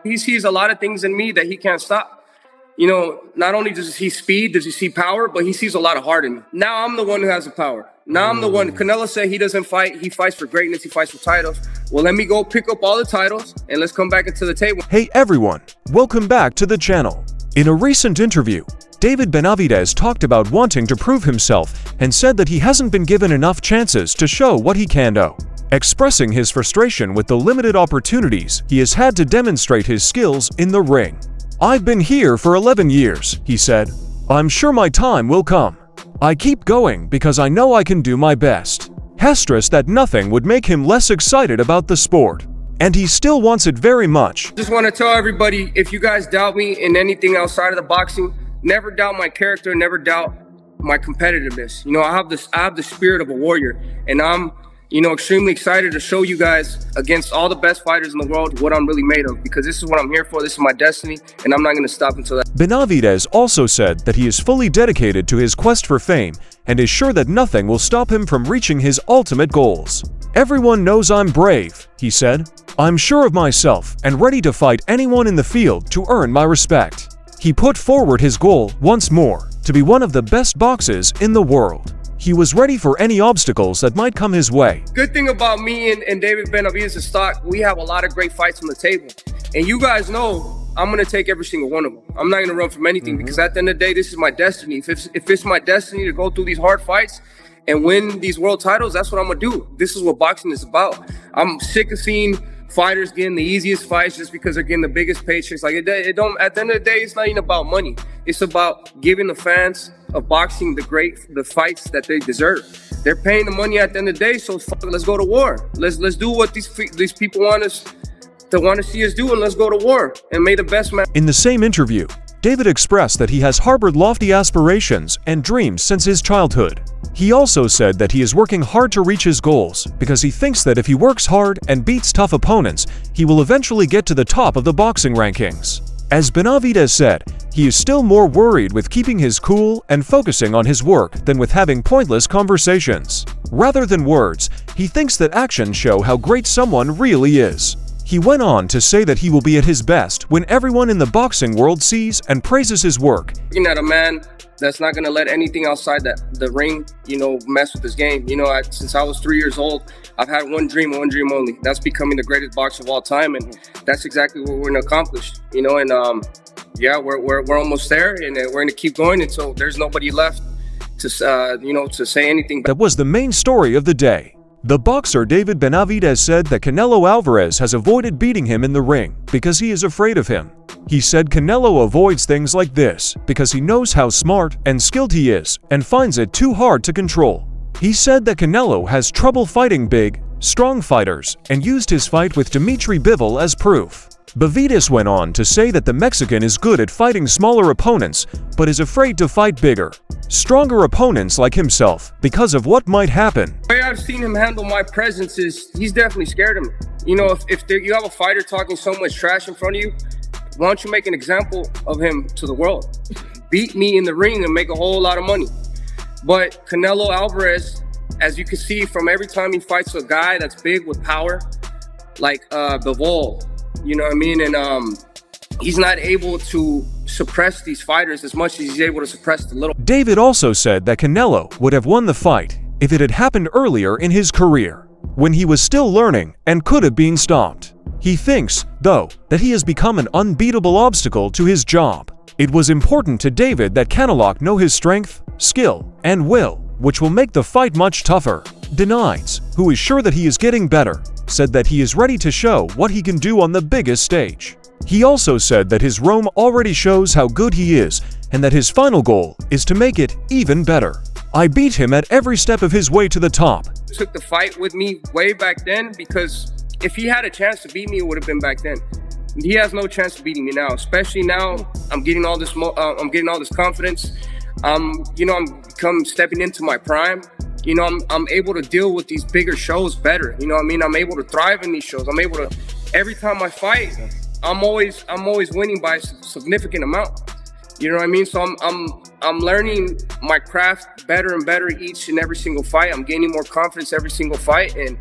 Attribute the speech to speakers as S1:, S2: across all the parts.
S1: He sees a lot of things in me that he can't stop. You know, not only does he see speed, does he see power, but he sees a lot of heart in me. Now I'm the one who has the power. Now I'm the one. Canelo said he doesn't fight. He fights for greatness. He fights for titles. Well, let me go pick up all the titles and let's come back into the table.
S2: Hey everyone, welcome back to the channel. In a recent interview, David Benavidez talked about wanting to prove himself and said that he hasn't been given enough chances to show what he can do, expressing his frustration with the limited opportunities he has had to demonstrate his skills in the ring. "I've been here for 11 years, he said. "I'm sure my time will come. I keep going because I know I can do my best." He stressed that nothing would make him less excited about the sport, and he still wants it very much.
S1: Just want to tell everybody, if you guys doubt me in anything outside of the boxing, never doubt my character, never doubt my competitiveness. You know, I have the spirit of a warrior, and I'm, you know, extremely excited to show you guys against all the best fighters in the world what I'm really made of, because this is what I'm here for. This is my destiny, and I'm not going to stop until that.
S2: Benavidez also said that he is fully dedicated to his quest for fame and is sure that nothing will stop him from reaching his ultimate goals. "Everyone knows I'm brave," he said. "I'm sure of myself and ready to fight anyone in the field to earn my respect." He put forward his goal once more to be one of the best boxers in the world. He was ready for any obstacles that might come his way.
S1: Good thing about me and David Benavidez' stock, we have a lot of great fights on the table. And you guys know I'm going to take every single one of them. I'm not going to run from anything because at the end of the day, this is my destiny. If it's my destiny to go through these hard fights and win these world titles, that's what I'm going to do. This is what boxing is about. I'm sick of seeing fighters getting the easiest fights just because they're getting the biggest paychecks. Like it don't. At the end of the day, it's not even about money. It's about giving the fans of boxing the fights that they deserve. They're paying the money at the end of the day, so let's go to war. Let's do what these people want to see us do, and let's go to war and make the best man.
S2: In the same interview, David expressed that he has harbored lofty aspirations and dreams since his childhood. He also said that he is working hard to reach his goals because he thinks that if he works hard and beats tough opponents, he will eventually get to the top of the boxing rankings. As Benavidez said, he is still more worried with keeping his cool and focusing on his work than with having pointless conversations. Rather than words, he thinks that actions show how great someone really is. He went on to say that he will be at his best when everyone in the boxing world sees and praises his work.
S1: Looking at a man that's not going to let anything outside the ring, you know, mess with his game. You know, since I was 3 years old, I've had one dream only. That's becoming the greatest boxer of all time, and that's exactly what we're going to accomplish. You know, and yeah, we're almost there, and we're going to keep going until there's nobody left to you know, to say anything.
S2: That was the main story of the day. The boxer David Benavidez said that Canelo Alvarez has avoided beating him in the ring because he is afraid of him. He said Canelo avoids things like this because he knows how smart and skilled he is and finds it too hard to control. He said that Canelo has trouble fighting big, strong fighters and used his fight with Dimitri Bivol as proof. Benavidez went on to say that the Mexican is good at fighting smaller opponents but is afraid to fight bigger, stronger opponents like himself because of what might happen.
S1: The way I've seen him handle my presence is he's definitely scared of me. You know, if you have a fighter talking so much trash in front of you, why don't you make an example of him to the world? Beat me in the ring and make a whole lot of money. But Canelo Alvarez, as you can see from every time he fights a guy that's big with power, like Bivol, you know what I mean? And he's not able to suppress these fighters as much as he's able to suppress the little.
S2: David also said that Canelo would have won the fight if it had happened earlier in his career, when he was still learning and could have been stopped. He thinks, though, that he has become an unbeatable obstacle to his job. It was important to David that Canelo know his strength, skill, and will, which will make the fight much tougher. Benavidez, who is sure that he is getting better, said that he is ready to show what he can do on the biggest stage. He also said that his roam already shows how good he is and that his final goal is to make it even better. "I beat him at every step of his way to the top."
S1: Took the fight with me way back then, because if he had a chance to beat me, it would have been back then. He has no chance of beating me now, especially now. I'm getting all this confidence. You know, I'm stepping into my prime. You know, I'm able to deal with these bigger shows better. You know what I mean? I'm able to thrive in these shows. I'm able to, every time I fight, I'm always winning by a significant amount. You know what I mean? So I'm learning my craft better and better each and every single fight. I'm gaining more confidence every single fight, and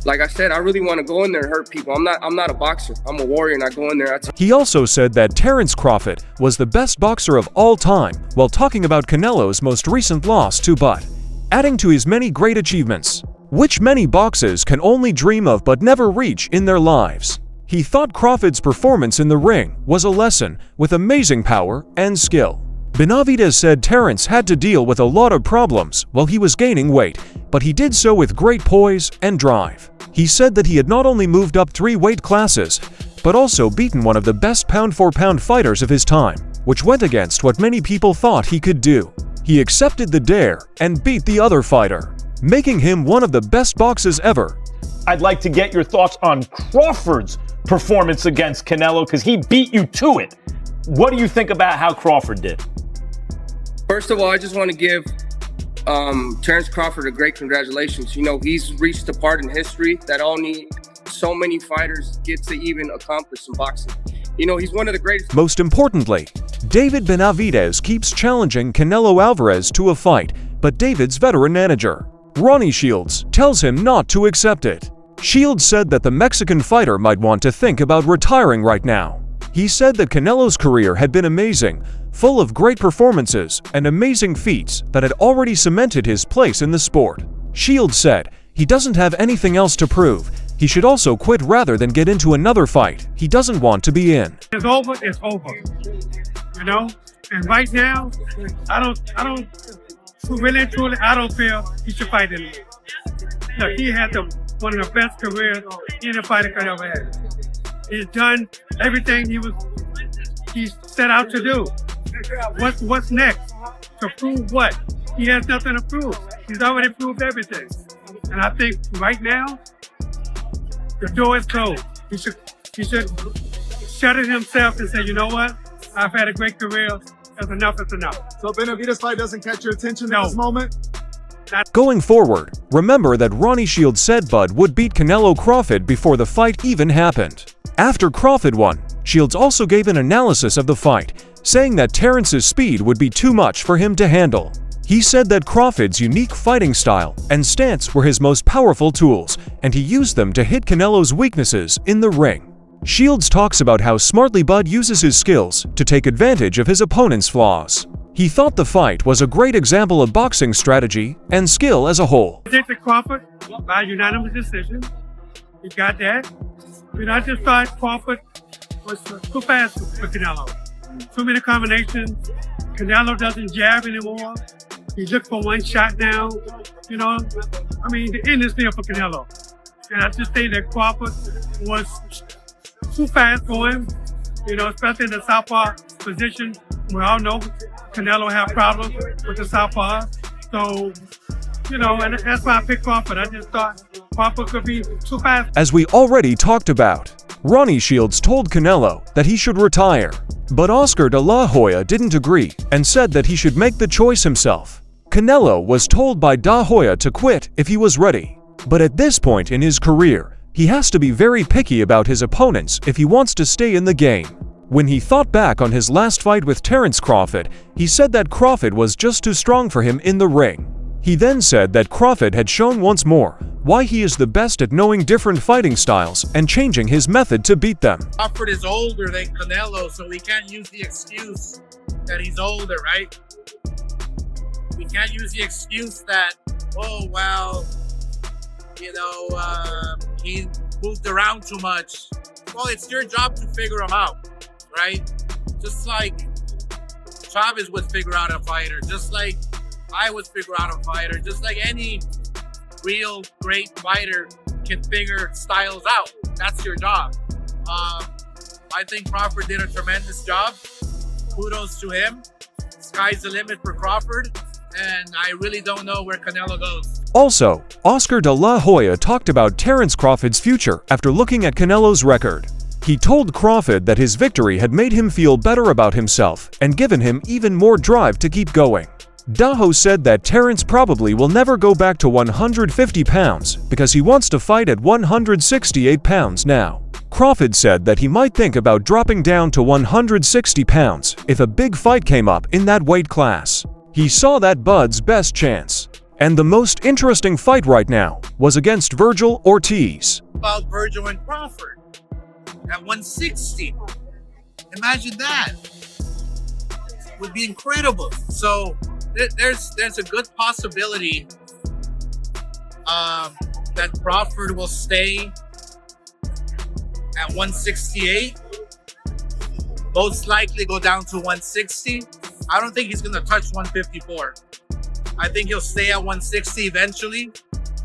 S1: like I said, I really want to go in there and hurt people. I'm not a boxer. I'm a warrior, and I go in there.
S2: He also said that Terence Crawford was the best boxer of all time while talking about Canelo's most recent loss to Bud, adding to his many great achievements, which many boxers can only dream of but never reach in their lives. He thought Crawford's performance in the ring was a lesson with amazing power and skill. Benavidez said Terence had to deal with a lot of problems while he was gaining weight, but he did so with great poise and drive. He said that he had not only moved up 3 weight classes, but also beaten one of the best pound-for-pound fighters of his time, which went against what many people thought he could do. He accepted the dare and beat the other fighter, making him one of the best boxers ever.
S3: I'd like to get your thoughts on Crawford's performance against Canelo, because he beat you to it. What do you think about how Crawford did?
S1: First of all, I just want to give Terence Crawford a great congratulations. You know, he's reached a part in history that only so many fighters get to even accomplish in boxing. You know, he's one of the greatest.
S2: Most importantly, David Benavidez keeps challenging Canelo Alvarez to a fight, but David's veteran manager, Ronnie Shields, tells him not to accept it. Shields said that the Mexican fighter might want to think about retiring right now. He said that Canelo's career had been amazing, full of great performances and amazing feats that had already cemented his place in the sport. Shields said he doesn't have anything else to prove. He should also quit rather than get into another fight he doesn't want to be in.
S4: It's over, it's over. You know? And right now, I don't really and truly, I don't feel he should fight anymore. Look, he had one of the best careers any fighter could ever have. He's done everything he set out to do. What's next? To prove what? He has nothing to prove. He's already proved everything. And I think right now, the door is closed. He should shut it himself and say, you know what? I've had a great career. That's enough is enough.
S5: So Benavidez fight doesn't catch your attention at this moment?
S2: Going forward, remember that Ronnie Shields said Bud would beat Canelo Crawford before the fight even happened. After Crawford won, Shields also gave an analysis of the fight, saying that Terence's speed would be too much for him to handle. He said that Crawford's unique fighting style and stance were his most powerful tools, and he used them to hit Canelo's weaknesses in the ring. Shields talks about how smartly Bud uses his skills to take advantage of his opponent's flaws. He thought the fight was a great example of boxing strategy and skill as a whole.
S4: I think Crawford by unanimous decision. He got that. And I just thought Crawford was too fast for Canelo. Too many combinations. Canelo doesn't jab anymore. He looks for one shot now. You know, I mean, the end is there for Canelo. And I just think that Crawford was too fast for him, you know, especially in the southpaw position. We all know Canelo have problems with the southpaw. So, you know, and that's why I picked Crawford. I just thought Crawford could be too fast.
S2: As we already talked about, Ronnie Shields told Canelo that he should retire, but Oscar de la Hoya didn't agree and said that he should make the choice himself. Canelo was told by de la Hoya to quit if he was ready, but at this point in his career, he has to be very picky about his opponents if he wants to stay in the game. When he thought back on his last fight with Terence Crawford, he said that Crawford was just too strong for him in the ring. He then said that Crawford had shown once more why he is the best at knowing different fighting styles and changing his method to beat them.
S6: Crawford is older than Canelo, so we can't use the excuse that he's older, right? We can't use the excuse that, oh, well, you know, he moved around too much. Well, it's your job to figure him out, right? Just like Chavez would figure out a fighter, just like I would figure out a fighter, just like any real great fighter can figure styles out. That's your job. I think Crawford did a tremendous job. Kudos to him. Sky's the limit for Crawford, and I really don't know where Canelo goes.
S2: Also, Oscar de la Hoya talked about Terence Crawford's future after looking at Canelo's record. He told Crawford that his victory had made him feel better about himself and given him even more drive to keep going. Daho said that Terence probably will never go back to 150 pounds because he wants to fight at 168 pounds now. Crawford said that he might think about dropping down to 160 pounds if a big fight came up in that weight class. He saw that Bud's best chance. And the most interesting fight right now was against Virgil Ortiz.
S6: About Virgil and Crawford at 160. Imagine that. Would be incredible. So there's a good possibility that Crawford will stay at 168. Most likely go down to 160. I don't think he's gonna touch 154. I think he'll stay at 160 eventually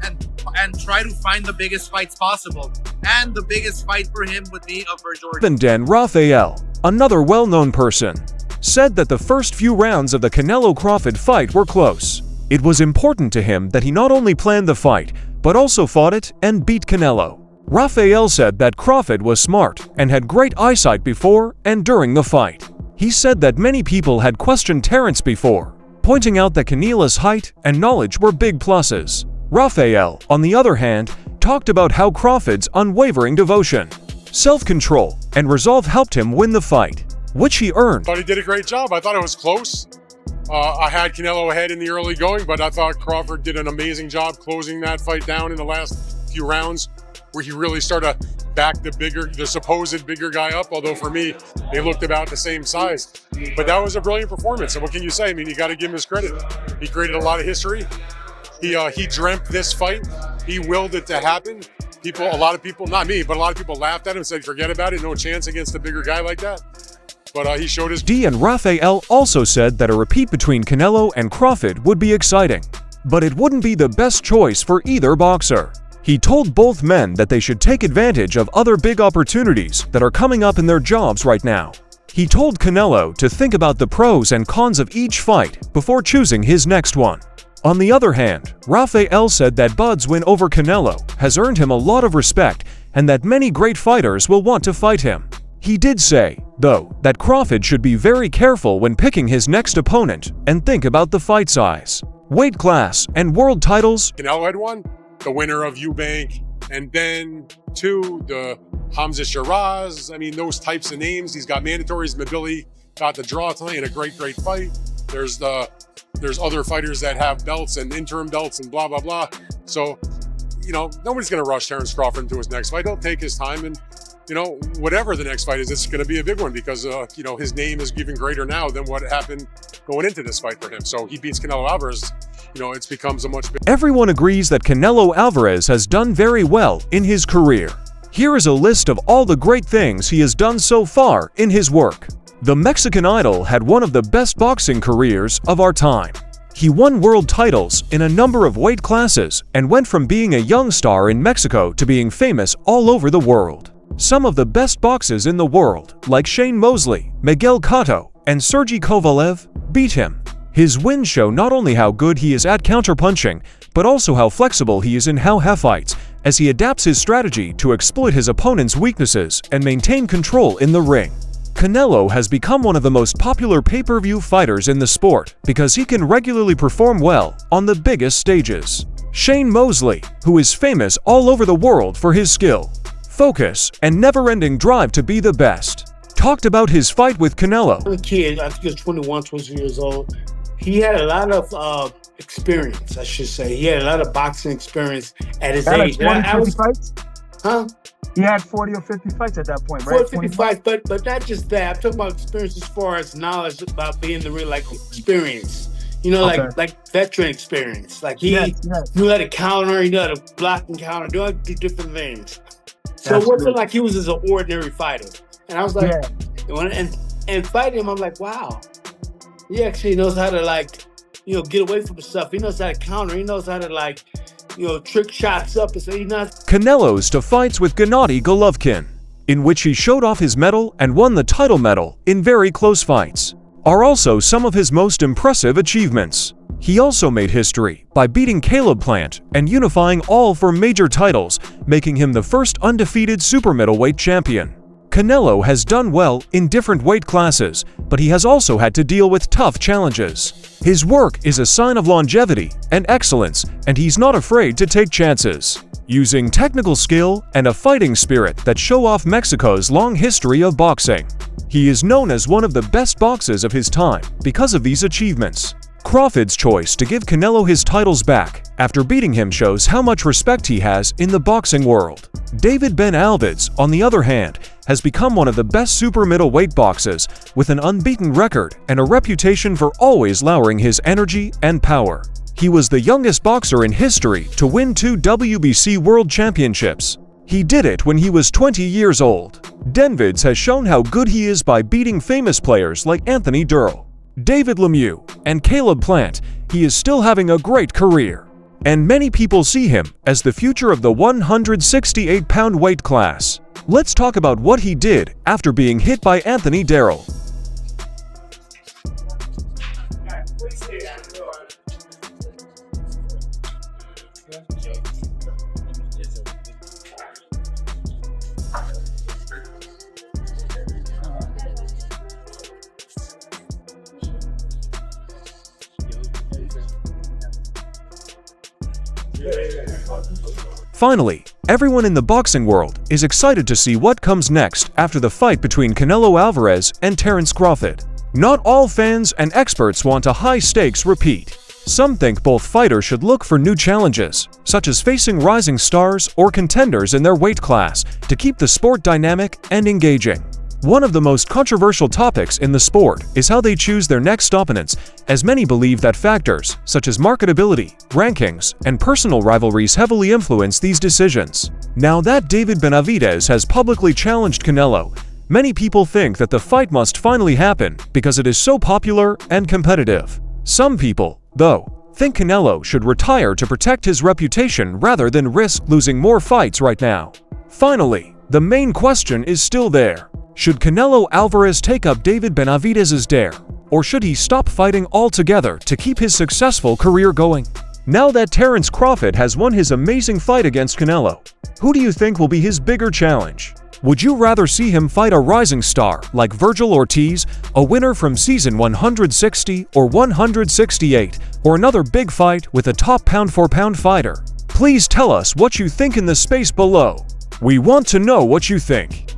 S6: and try to find the biggest fights possible. And the biggest fight for him would be a Virgil Ortiz.
S2: Then Dan Rafael, another well-known person, said that the first few rounds of the Canelo-Crawford fight were close. It was important to him that he not only planned the fight, but also fought it and beat Canelo. Rafael said that Crawford was smart and had great eyesight before and during the fight. He said that many people had questioned Terence before, pointing out that Canelo's height and knowledge were big pluses. Rafael, on the other hand, talked about how Crawford's unwavering devotion, self-control, and resolve helped him win the fight, which he earned.
S7: Thought he did a great job. I thought it was close. I had Canelo ahead in the early going, but I thought Crawford did an amazing job closing that fight down in the last few rounds, where he really started to back the supposed bigger guy up, although for me, they looked about the same size. But that was a brilliant performance, and what can you say? I mean, you got to give him his credit. He created a lot of history. He dreamt this fight. He willed it to happen. A lot of people, not me, but a lot of people laughed at him and said, forget about it, no chance against a bigger guy like that. But he showed his...
S2: And Rafael also said that a repeat between Canelo and Crawford would be exciting, but it wouldn't be the best choice for either boxer. He told both men that they should take advantage of other big opportunities that are coming up in their jobs right now. He told Canelo to think about the pros and cons of each fight before choosing his next one. On the other hand, Rafael said that Bud's win over Canelo has earned him a lot of respect and that many great fighters will want to fight him. He did say, though, that Crawford should be very careful when picking his next opponent and think about the fight size, weight class, and world titles.
S7: Canelo had won, the winner of Eubank, and then the Hamza Shiraz. I mean, those types of names. He's got mandatories. Mabili got the draw tonight in a great fight. There's other fighters that have belts and interim belts and blah, blah, blah. So, nobody's going to rush Terence Crawford into his next fight. He'll take his time and, whatever the next fight is, it's going to be a big one because, his name is even greater now than what happened going into this fight for him. So he beats Canelo Alvarez, it becomes a much bigger...
S2: Everyone agrees that Canelo Alvarez has done very well in his career. Here is a list of all the great things he has done so far in his work. The Mexican Idol had one of the best boxing careers of our time. He won world titles in a number of weight classes and went from being a young star in Mexico to being famous all over the world. Some of the best boxers in the world, like Shane Mosley, Miguel Cotto, and Sergey Kovalev, beat him. His wins show not only how good he is at counterpunching, but also how flexible he is in how he fights, as he adapts his strategy to exploit his opponent's weaknesses and maintain control in the ring. Canelo has become one of the most popular pay-per-view fighters in the sport because he can regularly perform well on the biggest stages. Shane Mosley, who is famous all over the world for his skill, focus, and never-ending drive to be the best, talked about his fight with Canelo.
S8: A kid, I think he was 21, 22 years old. He had a lot of experience, I should say. He had a lot of boxing experience at his age.
S9: 40 fights?
S8: Huh?
S9: He had 40 or 50 fights at that point, right?
S8: 40 or 50 fights, but not just that. I'm talking about experience as far as knowledge about being the real, experience. Like veteran experience. Like he knew how to counter, he knew how to block and counter, do different things. So it wasn't like he was just an ordinary fighter. And I was like, and fighting him, I'm like, wow. He actually knows how to get away from stuff. He knows how to counter. He knows how to trick shots up. And so he knows.
S2: Canelo's to fights with Gennady Golovkin, in which he showed off his medal and won the title medal in very close fights, are also some of his most impressive achievements. He also made history by beating Caleb Plant and unifying all 4 major titles, making him the first undefeated super middleweight champion. Canelo has done well in different weight classes, but he has also had to deal with tough challenges. His work is a sign of longevity and excellence, and he's not afraid to take chances, using technical skill and a fighting spirit that show off Mexico's long history of boxing. He is known as one of the best boxers of his time because of these achievements. Crawford's choice to give Canelo his titles back after beating him shows how much respect he has in the boxing world. David Benavidez, on the other hand, has become one of the best super middleweight boxers with an unbeaten record and a reputation for always lowering his energy and power. He was the youngest boxer in history to win 2 WBC World Championships. He did it when he was 20 years old. Benavidez has shown how good he is by beating famous players like Anthony Durrell, David Lemieux, and Caleb Plant. He is still having a great career, and many people see him as the future of the 168-pound weight class. Let's talk about what he did after being hit by Anthony Durrell. Finally, everyone in the boxing world is excited to see what comes next after the fight between Canelo Alvarez and Terence Crawford. Not all fans and experts want a high-stakes repeat. Some think both fighters should look for new challenges, such as facing rising stars or contenders in their weight class, to keep the sport dynamic and engaging. One of the most controversial topics in the sport is how they choose their next opponents, as many believe that factors such as marketability, rankings, and personal rivalries heavily influence these decisions. Now that David Benavidez has publicly challenged Canelo, many people think that the fight must finally happen because it is so popular and competitive. Some people, though, think Canelo should retire to protect his reputation rather than risk losing more fights right now. Finally, the main question is still there. Should Canelo Alvarez take up David Benavidez's dare, or should he stop fighting altogether to keep his successful career going? Now that Terence Crawford has won his amazing fight against Canelo, who do you think will be his bigger challenge? Would you rather see him fight a rising star like Virgil Ortiz, a winner from season 160 or 168, or another big fight with a top pound-for-pound fighter? Please tell us what you think in the space below. We want to know what you think.